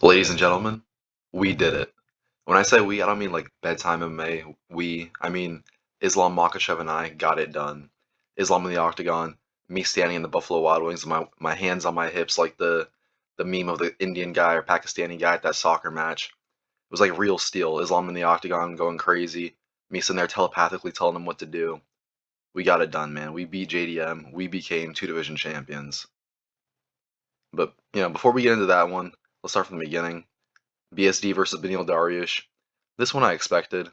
Ladies and gentlemen, we did it. When I say we, I don't mean like bedtime MMA. I mean Islam Makhachev and I got it done. Islam in the octagon, me standing in the Buffalo Wild Wings, my hands on my hips, like the meme of the Indian guy or Pakistani guy at that soccer match. It was like real steel. Islam in the octagon going crazy. Me sitting there telepathically telling him what to do. We got it done, man. We beat JDM. We became two division champions. But before we get into that one, let's start from the beginning. BSD versus Beneil Dariush. This one I expected.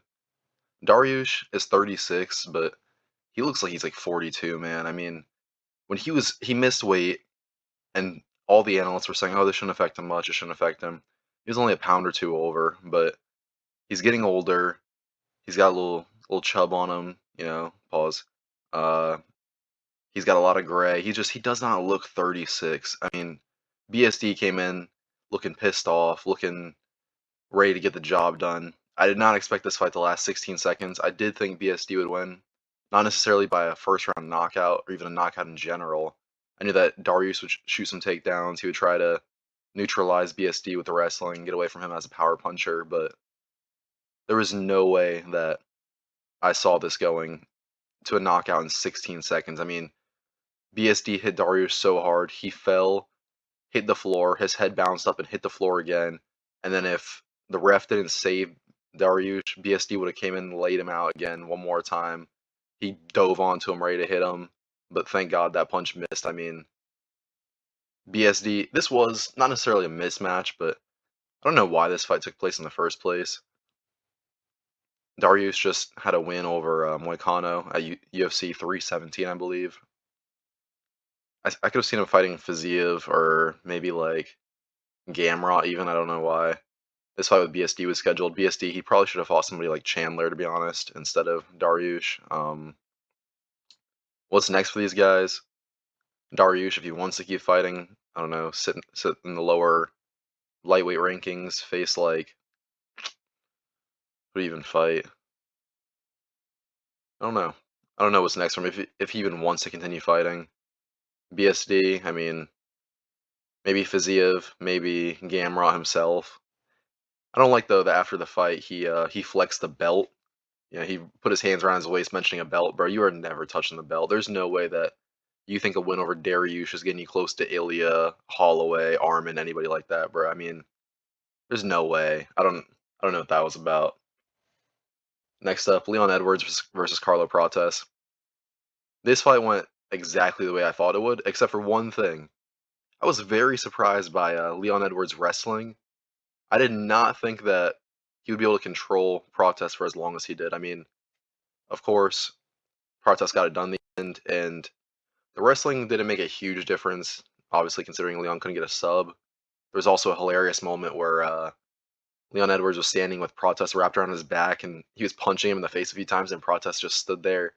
Dariush is 36, but he looks like he's like 42, man. I mean, when he missed weight, and all the analysts were saying, "Oh, this shouldn't affect him much. It shouldn't affect him." He was only a pound or two over, but he's getting older. He's got a little chub on him, Pause. Uh, he's got a lot of gray. He does not look 36. I mean, BSD came in looking pissed off, looking ready to get the job done. I did not expect this fight to last 16 seconds. I did think BSD would win, not necessarily by a first round knockout or even a knockout in general. I knew that Darius would shoot some takedowns. He would try to neutralize BSD with the wrestling, get away from him as a power puncher, but there was no way that I saw this going to a knockout in 16 seconds. I mean, BSD hit Darius so hard, he fell, hit the floor, his head bounced up and hit the floor again. And then if the ref didn't save Dariush, BSD would have came in and laid him out again one more time. He dove onto him, ready to hit him, but thank God that punch missed. I mean, BSD, this was not necessarily a mismatch, but I don't know why this fight took place in the first place. Dariush just had a win over Moicano at UFC 317, I believe. I could have seen him fighting Fiziev or maybe like Gamrot even, I don't know why. This fight with BSD was scheduled. BSD, he probably should have fought somebody like Chandler, to be honest, instead of Dariush. What's next for these guys? Dariush, if he wants to keep fighting, I don't know, sit in the lower lightweight rankings, face like, who do you even fight? I don't know. I don't know what's next for him, if he even wants to continue fighting. BSD, I mean, maybe Fiziev, maybe Gamrot himself. I don't like, though, that after the fight, he flexed the belt. Yeah, he put his hands around his waist mentioning a belt. Bro, you are never touching the belt. There's no way that you think a win over Dariush is getting you close to Ilya, Holloway, Armin, anybody like that, bro. I mean, there's no way. I don't know what that was about. Next up, Leon Edwards versus Carlo Prates. This fight went exactly the way I thought it would, except for one thing. I was very surprised by Leon Edwards' wrestling. I did not think that he would be able to control Prates for as long as he did. I mean, of course, Prates got it done in the end, and the wrestling didn't make a huge difference, obviously, considering Leon couldn't get a sub. There was also a hilarious moment where Leon Edwards was standing with Prates wrapped around his back, and he was punching him in the face a few times, and Prates just stood there,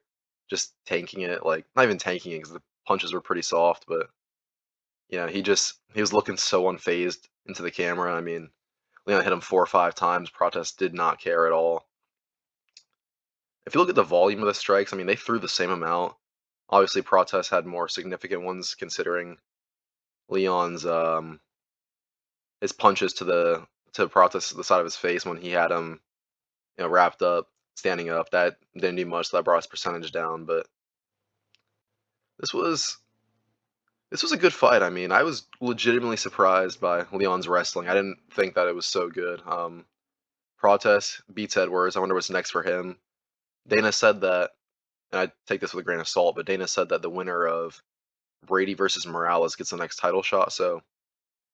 just tanking it. Like, not even tanking it, because the punches were pretty soft, but, he was looking so unfazed into the camera. I mean, Leon hit him 4 or 5 times. Prates did not care at all. If you look at the volume of the strikes, I mean, they threw the same amount. Obviously, Prates had more significant ones, considering Leon's his punches to Prates the side of his face when he had him, wrapped up, standing up. That didn't do much. So that brought his percentage down. But this was this was a good fight. I mean, I was legitimately surprised by Leon's wrestling. I didn't think that it was so good. Prates beats Edwards. I wonder what's next for him. Dana said that, and I take this with a grain of salt, but Dana said that the winner of Brady versus Morales gets the next title shot. So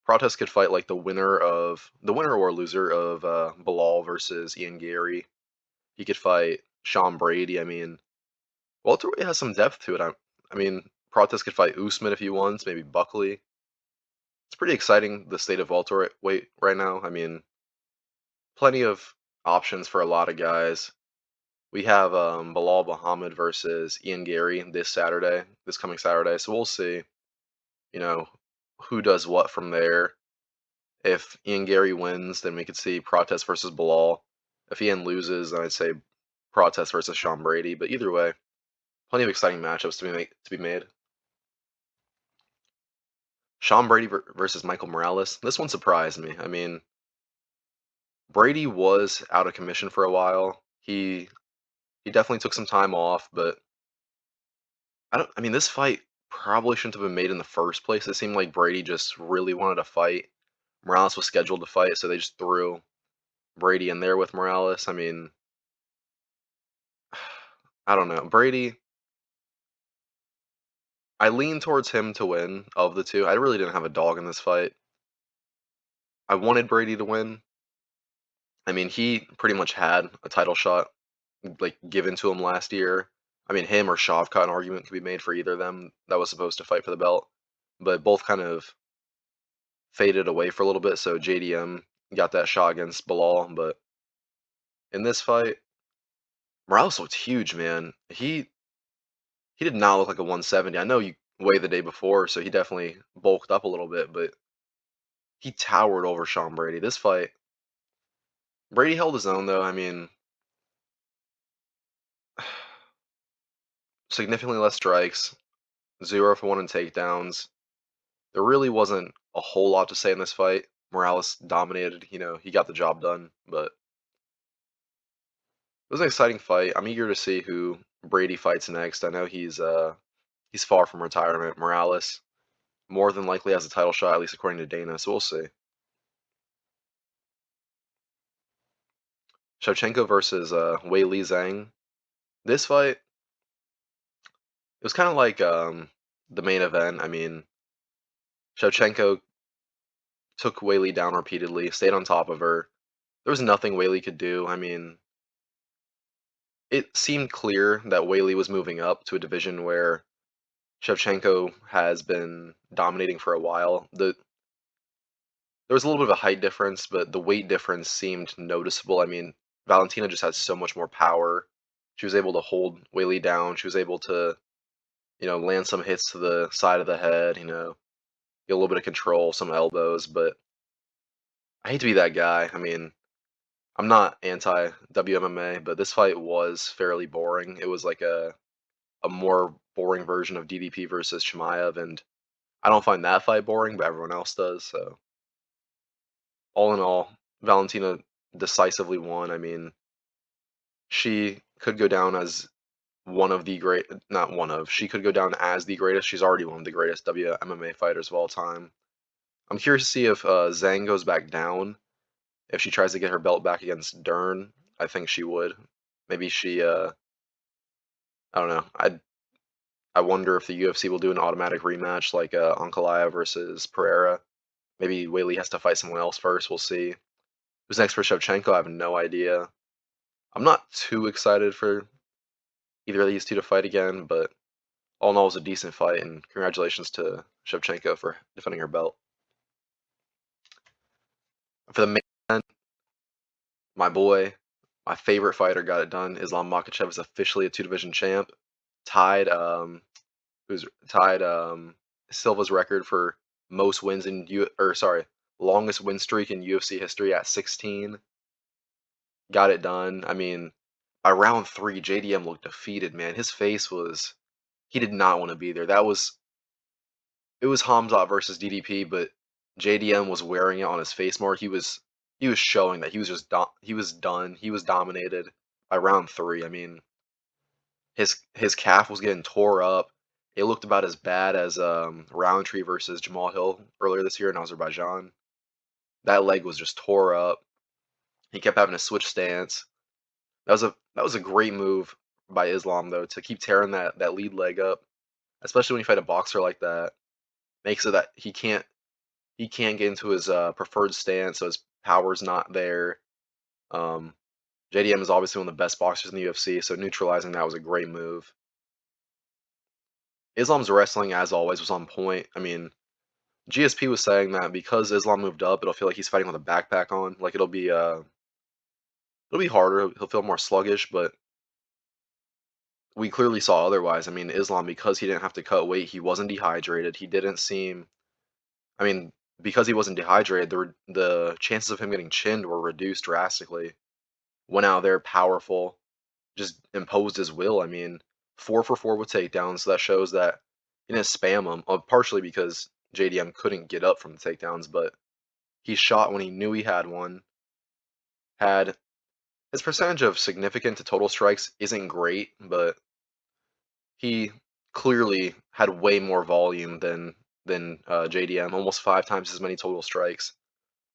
Prates could fight like the winner or loser of Bilal versus Ian Gary. He could fight Sean Brady. I mean, welterweight has some depth to it. I mean, Prates could fight Usman if he wants, maybe Buckley. It's pretty exciting, the state of welterweight right now. I mean, plenty of options for a lot of guys. We have Bilal Muhammad versus Ian Gary this coming Saturday. So we'll see, you know, who does what from there. If Ian Gary wins, then we could see Prates versus Bilal. If Ian loses, then I'd say Prates versus Sean Brady. But either way, plenty of exciting matchups to be made. Sean Brady versus Michael Morales. This one surprised me. I mean, Brady was out of commission for a while. He definitely took some time off, but I mean, this fight probably shouldn't have been made in the first place. It seemed like Brady just really wanted to fight. Morales was scheduled to fight, so they just threw Brady in there with Morales. I mean, I don't know. Brady, I lean towards him to win of the two. I really didn't have a dog in this fight. I wanted Brady to win. I mean, he pretty much had a title shot like given to him last year. I mean, him or Shavkat, an argument could be made for either of them that was supposed to fight for the belt, but both kind of faded away for a little bit. So JDM got that shot against Bilal, but in this fight, Morales looked huge, man. He did not look like a 170. I know you weighed the day before, so he definitely bulked up a little bit, but he towered over Sean Brady. This fight, Brady held his own though. I mean, significantly less strikes, 0 for 1 in takedowns. There really wasn't a whole lot to say in this fight. Morales dominated, he got the job done, but it was an exciting fight. I'm eager to see who Brady fights next. I know he's far from retirement. Morales more than likely has a title shot, at least according to Dana, so we'll see. Shevchenko versus Wei Li Zhang. This fight, it was kind of like the main event. I mean, Shevchenko took Wei Li down repeatedly, stayed on top of her. There was nothing Wei Li could do. I mean, it seemed clear that Wei Li was moving up to a division where Shevchenko has been dominating for a while. There was a little bit of a height difference, but the weight difference seemed noticeable. I mean, Valentina just has so much more power. She was able to hold Wei Li down. She was able to, land some hits to the side of the head, get a little bit of control, some elbows, but I hate to be that guy. I mean, I'm not anti WMMA, but this fight was fairly boring. It was like a more boring version of DDP versus Chimaev, and I don't find that fight boring, but everyone else does. So, all in all, Valentina decisively won. I mean, she could go down as one of the great, not one of, she could go down as the greatest. She's already one of the greatest WMMA fighters of all time. I'm curious to see if Zhang goes back down, if she tries to get her belt back against Dern. I think she would. Maybe I don't know. I wonder if the UFC will do an automatic rematch like Ankalaev versus Pereira. Maybe Whaley has to fight someone else first. We'll see. Who's next for Shevchenko? I have no idea. I'm not too excited for either of these two to fight again, but all in all, it was a decent fight, and congratulations to Shevchenko for defending her belt. For the main event, my boy, my favorite fighter got it done. Islam Makhachev is officially a two-division champ, tied who's tied Silva's record for most wins in longest win streak in UFC history at 16. Got it done. I mean, by round 3, JDM looked defeated, man. His face was he did not want to be there. It was Hamzat versus DDP, but JDM was wearing it on his face more. He was showing that he was just he was done. He was dominated by round 3. I mean, his calf was getting tore up. It looked about as bad as Roundtree versus Jamal Hill earlier this year in Azerbaijan. That leg was just tore up. He kept having to switch stance. That was a great move by Islam though to keep tearing that lead leg up, especially when you fight a boxer like that. Makes it that he can't get into his preferred stance, so his power's not there. Um, JDM is obviously one of the best boxers in the UFC, so neutralizing that was a great move. Islam's wrestling, as always, was on point. I mean, GSP was saying that because Islam moved up, it'll feel like he's fighting with a backpack on. Like it'll be harder. He'll feel more sluggish, but we clearly saw otherwise. I mean, Islam, because he didn't have to cut weight, he wasn't dehydrated. He didn't seem. I mean, because he wasn't dehydrated, the chances of him getting chinned were reduced drastically. Went out there powerful, just imposed his will. I mean, 4 for 4 with takedowns. So that shows that he didn't spam him. Partially because JDM couldn't get up from the takedowns, but he shot when he knew he had one. Had his percentage of significant to total strikes isn't great, but he clearly had way more volume than JDM, almost 5 times as many total strikes,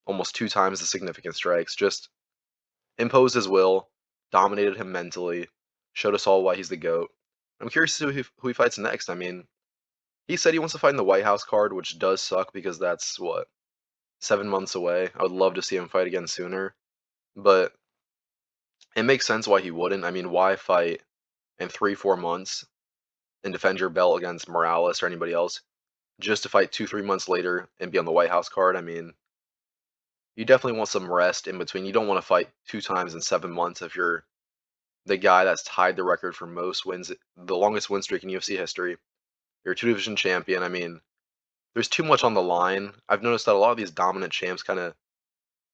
almost 2 times the significant strikes. Just imposed his will, dominated him mentally, showed us all why he's the GOAT. I'm curious to see who he fights next. I mean, he said he wants to fight in the White House card, which does suck because that's what, 7 months away. I would love to see him fight again sooner, but it makes sense why he wouldn't. I mean, why fight in 3, 4 months and defend your belt against Morales or anybody else just to fight 2, 3 months later and be on the White House card? I mean, you definitely want some rest in between. You don't want to fight 2 times in 7 months if you're the guy that's tied the record for most wins, the longest win streak in UFC history. You're a two-division champion. I mean, there's too much on the line. I've noticed that a lot of these dominant champs kind of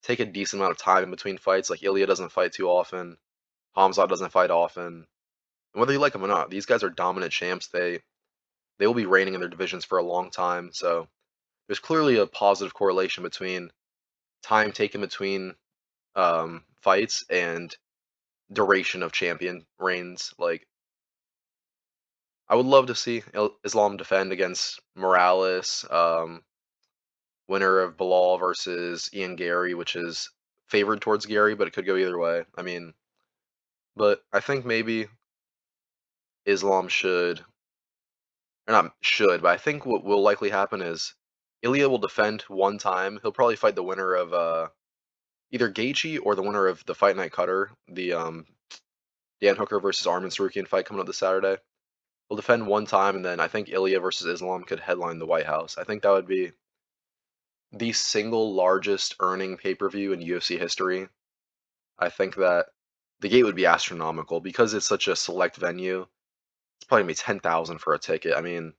take a decent amount of time in between fights. Like Ilya doesn't fight too often. Hamzat doesn't fight often. And whether you like them or not, these guys are dominant champs. They will be reigning in their divisions for a long time. So there's clearly a positive correlation between time taken between fights and duration of champion reigns. Like, I would love to see Islam defend against Morales, winner of Bilal versus Ian Gary, which is favored towards Gary, but it could go either way. I mean, but I think maybe Islam should, or not should, but I think what will likely happen is Ilya will defend one time. He'll probably fight the winner of either Gaethje or the winner of the Fight Night Cutter, the Dan Hooker versus Arman Sarukian fight coming up this Saturday. He'll defend one time, and then I think Ilya versus Islam could headline the White House. I think that would be the single largest earning pay-per-view in UFC history. I think that the gate would be astronomical because it's such a select venue. It's probably gonna be 10,000 for a ticket. I mean,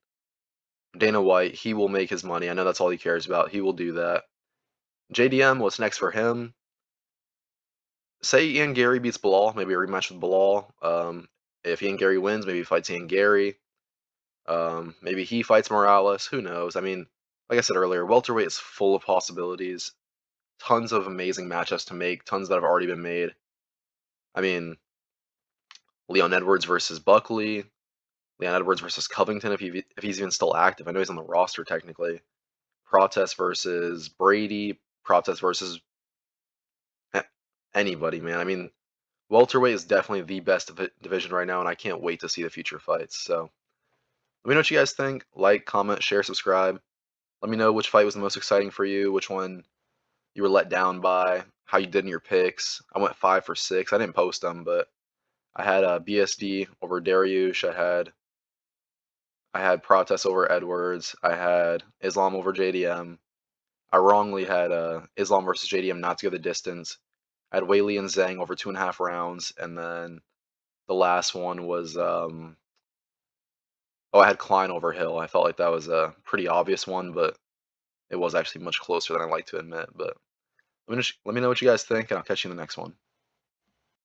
Dana White, he will make his money. I know that's all he cares about. He will do that. JDM, what's next for him? Say Ian Gary beats Bilal, maybe a rematch with Bilal. If Ian Gary wins, maybe he fights Ian Gary. Maybe he fights Morales. Who knows? I mean, like I said earlier, welterweight is full of possibilities. Tons of amazing matchups to make. Tons that have already been made. I mean, Leon Edwards versus Buckley. Leon Edwards versus Covington if he's even still active. I know he's on the roster technically. Protest versus Brady. Protest versus anybody, man. I mean, welterweight is definitely the best division right now, and I can't wait to see the future fights. So let me know what you guys think. Like, comment, share, subscribe. Let me know which fight was the most exciting for you, which one you were let down by, how you did in your picks. I went 5 for 6. I didn't post them, but I had BSD over Dariush. I had Protest over Edwards. I had Islam over JDM. I wrongly had Islam versus JDM not to go the distance. I had Weili and Zhang over 2.5 rounds, and then the last one was I had Klein over Hill. I felt like that was a pretty obvious one, but it was actually much closer than I like to admit. But let me know what you guys think, and I'll catch you in the next one.